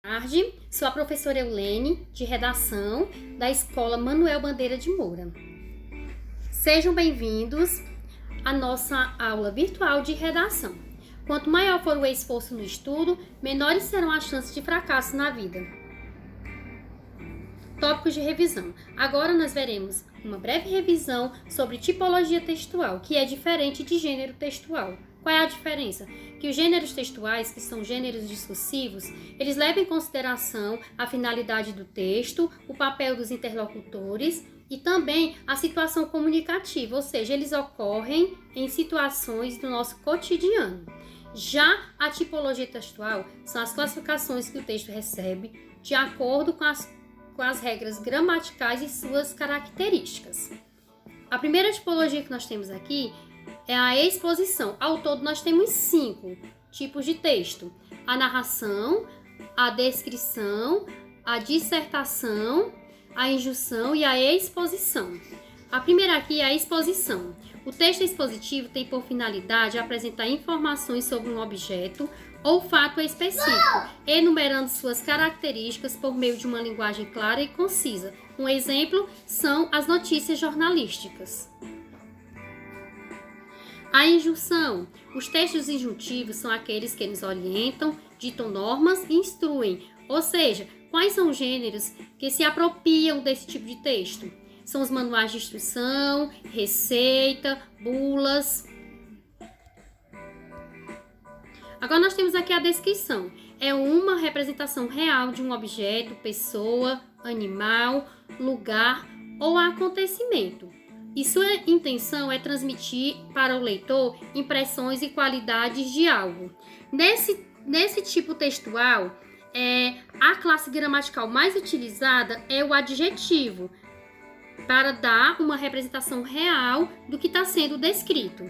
Tarde, sou a professora Eulene, de Redação, da Escola Manuel Bandeira de Moura. Sejam bem-vindos à nossa aula virtual de redação. Quanto maior for o esforço no estudo, menores serão as chances de fracasso na vida. Tópicos de revisão. Agora nós veremos uma breve revisão sobre tipologia textual, que é diferente de gênero textual. Qual é a diferença? Que os gêneros textuais, que são gêneros discursivos, eles levam em consideração a finalidade do texto, o papel dos interlocutores e também a situação comunicativa, ou seja, eles ocorrem em situações do nosso cotidiano. Já a tipologia textual são as classificações que o texto recebe de acordo com as regras gramaticais e suas características. A primeira tipologia que nós temos aqui é a exposição. Ao todo, nós temos 5 tipos de texto: a narração, a descrição, a dissertação, a injunção e a exposição. A primeira aqui é a exposição. O texto expositivo tem por finalidade apresentar informações sobre um objeto ou fato específico, enumerando suas características por meio de uma linguagem clara e concisa. Um exemplo são as notícias jornalísticas. A injunção. Os textos injuntivos são aqueles que nos orientam, ditam normas e instruem. Ou seja, quais são os gêneros que se apropriam desse tipo de texto? São os manuais de instrução, receita, bulas. Agora nós temos aqui a descrição. É uma representação real de um objeto, pessoa, animal, lugar ou acontecimento. E sua intenção é transmitir para o leitor impressões e qualidades de algo. Nesse tipo textual, a classe gramatical mais utilizada é o adjetivo, para dar uma representação real do que está sendo descrito.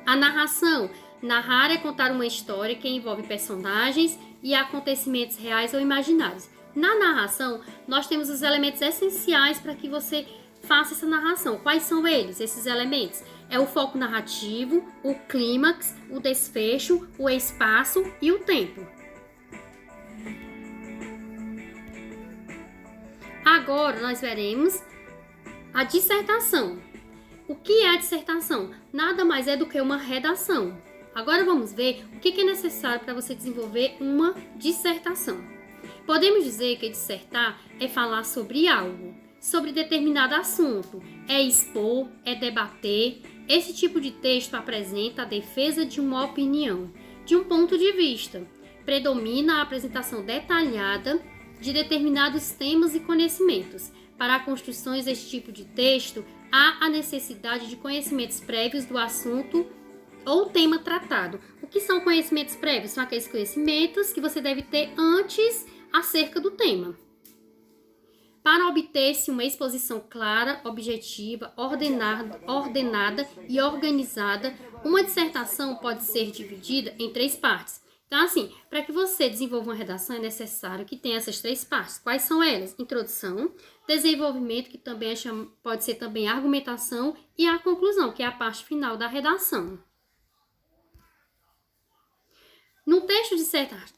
A narração. Narrar é contar uma história que envolve personagens e acontecimentos reais ou imaginários. Na narração, nós temos os elementos essenciais para que você faça essa narração. Quais são eles, esses elementos? É o foco narrativo, o clímax, o desfecho, o espaço e o tempo. Agora nós veremos a dissertação. O que é a dissertação? Nada mais é do que uma redação. Agora vamos ver o que é necessário para você desenvolver uma dissertação. Podemos dizer que dissertar é falar sobre algo, sobre determinado assunto, é expor, é debater. Esse tipo de texto apresenta a defesa de uma opinião, de um ponto de vista. Predomina a apresentação detalhada de determinados temas e conhecimentos. Para construções desse tipo de texto, há a necessidade de conhecimentos prévios do assunto ou tema tratado. O que são conhecimentos prévios? São aqueles conhecimentos que você deve ter antes acerca do tema. Para obter-se uma exposição clara, objetiva, ordenada e organizada, uma dissertação pode ser dividida em 3 partes. Então, assim, para que você desenvolva uma redação, é necessário que tenha essas 3 partes. Quais são elas? Introdução, desenvolvimento, que também pode ser também argumentação, e a conclusão, que é a parte final da redação. No texto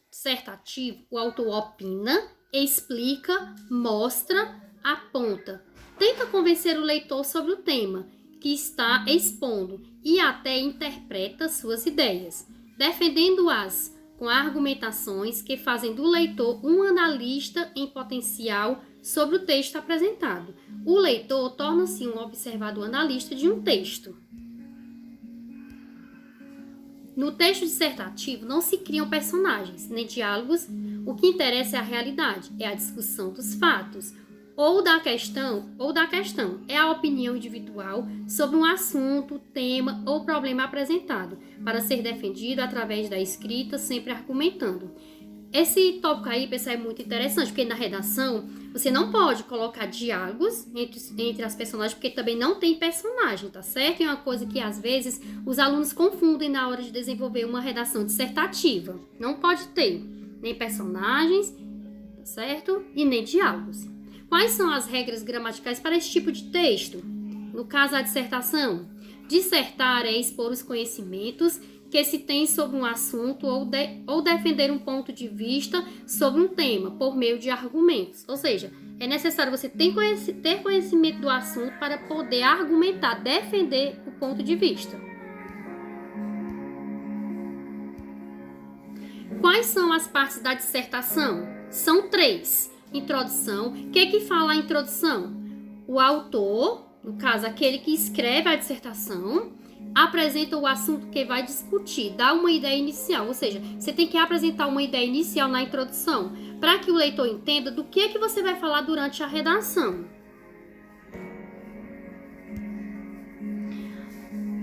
dissertativo, o autor opina, explica, mostra, aponta, tenta convencer o leitor sobre o tema que está expondo e até interpreta suas ideias, defendendo-as com argumentações que fazem do leitor um analista em potencial sobre o texto apresentado. O leitor torna-se um observador analista de um texto. No texto dissertativo não se criam personagens, nem diálogos. O que interessa é a realidade, é a discussão dos fatos, ou da questão. É a opinião individual sobre um assunto, tema ou problema apresentado, para ser defendido através da escrita, sempre argumentando. Esse tópico aí, pessoal, é muito interessante, porque na redação você não pode colocar diálogos entre as personagens, porque também não tem personagem, tá certo? É uma coisa que às vezes os alunos confundem na hora de desenvolver uma redação dissertativa. Não pode ter nem personagens, tá certo? E nem diálogos. Quais são as regras gramaticais para esse tipo de texto? No caso, a dissertação. Dissertar é expor os conhecimentos que se tem sobre um assunto ou defender um ponto de vista sobre um tema por meio de argumentos. Ou seja, é necessário você ter conhecimento do assunto para poder argumentar, defender o ponto de vista. Quais são as partes da dissertação? São 3. Introdução. O que fala a introdução? O autor, no caso, aquele que escreve a dissertação, apresenta o assunto que vai discutir, dá uma ideia inicial, ou seja, você tem que apresentar uma ideia inicial na introdução, para que o leitor entenda do que você vai falar durante a redação.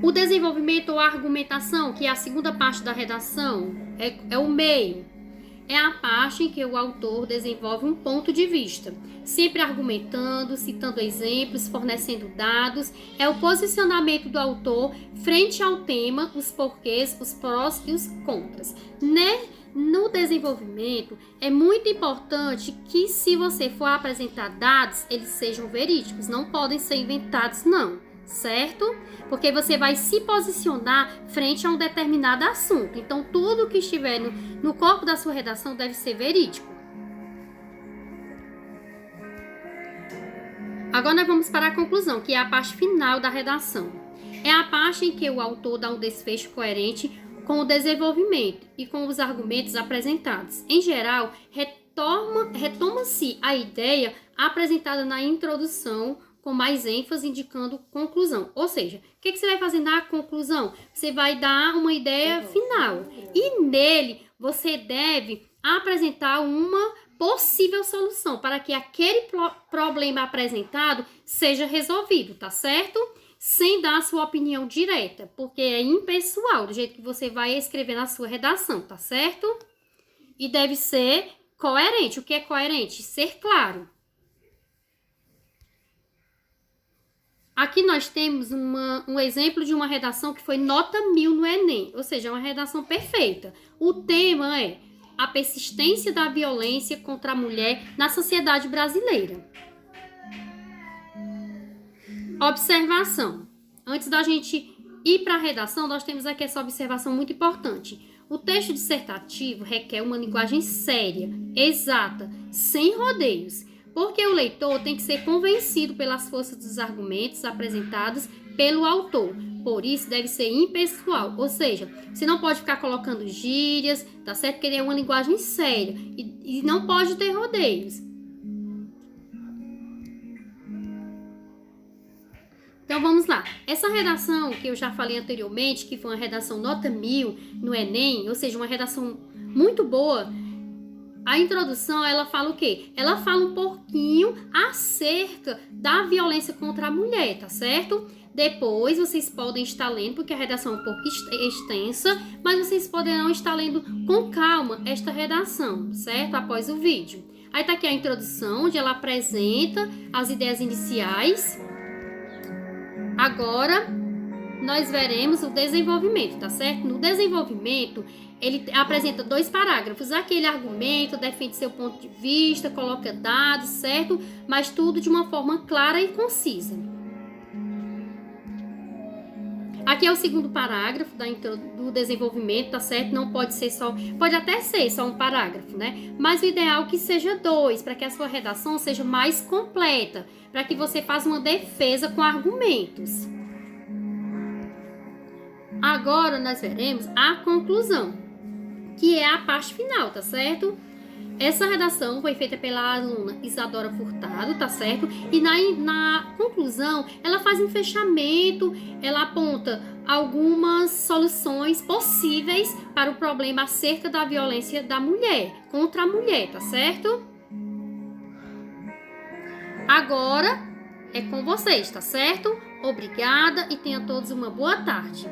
O desenvolvimento ou a argumentação, que é a segunda parte da redação, é o meio. É a parte em que o autor desenvolve um ponto de vista, sempre argumentando, citando exemplos, fornecendo dados. É o posicionamento do autor frente ao tema, os porquês, os prós e os contras. No desenvolvimento, é muito importante que, se você for apresentar dados, eles sejam verídicos, não podem ser inventados, não, certo? Porque você vai se posicionar frente a um determinado assunto. Então, tudo que estiver no corpo da sua redação deve ser verídico. Agora nós vamos para a conclusão, que é a parte final da redação. É a parte em que o autor dá um desfecho coerente com o desenvolvimento e com os argumentos apresentados. Em geral, retoma-se a ideia apresentada na introdução, com mais ênfase indicando conclusão. Ou seja, o que você vai fazer na conclusão? Você vai dar uma ideia final. E nele, você deve apresentar uma possível solução para que aquele problema apresentado seja resolvido, tá certo? Sem dar a sua opinião direta, porque é impessoal, do jeito que você vai escrever na sua redação, tá certo? E deve ser coerente. O que é coerente? Ser claro. Aqui nós temos um exemplo de uma redação que foi nota 1000 no Enem, ou seja, uma redação perfeita. O tema é a persistência da violência contra a mulher na sociedade brasileira. Observação. Antes da gente ir para a redação, nós temos aqui essa observação muito importante. O texto dissertativo requer uma linguagem séria, exata, sem rodeios, porque o leitor tem que ser convencido pelas forças dos argumentos apresentados pelo autor. Por isso, deve ser impessoal, ou seja, você não pode ficar colocando gírias, tá certo? Porque ele é uma linguagem séria e não pode ter rodeios. Então, vamos lá. Essa redação que eu já falei anteriormente, que foi uma redação nota 1000 no Enem, ou seja, uma redação muito boa. A introdução, ela fala o quê? Ela fala um pouquinho acerca da violência contra a mulher, tá certo? Depois, vocês podem estar lendo, porque a redação é um pouco extensa, mas vocês poderão estar lendo com calma esta redação, certo? Após o vídeo. Aí tá aqui a introdução, onde ela apresenta as ideias iniciais. Agora, nós veremos o desenvolvimento, tá certo? No desenvolvimento, ele apresenta 2 parágrafos. Aquele argumento, defende seu ponto de vista, coloca dados, certo? Mas tudo de uma forma clara e concisa. Aqui é o segundo parágrafo do desenvolvimento, tá certo? Não pode ser só... Pode até ser só um parágrafo, né? Mas o ideal é que seja 2, para que a sua redação seja mais completa, para que você faça uma defesa com argumentos. Agora nós veremos a conclusão, que é a parte final, tá certo? Essa redação foi feita pela aluna Isadora Furtado, tá certo? E na conclusão, ela faz um fechamento, ela aponta algumas soluções possíveis para o problema acerca da violência da mulher, contra a mulher, tá certo? Agora é com vocês, tá certo? Obrigada e tenham todos uma boa tarde.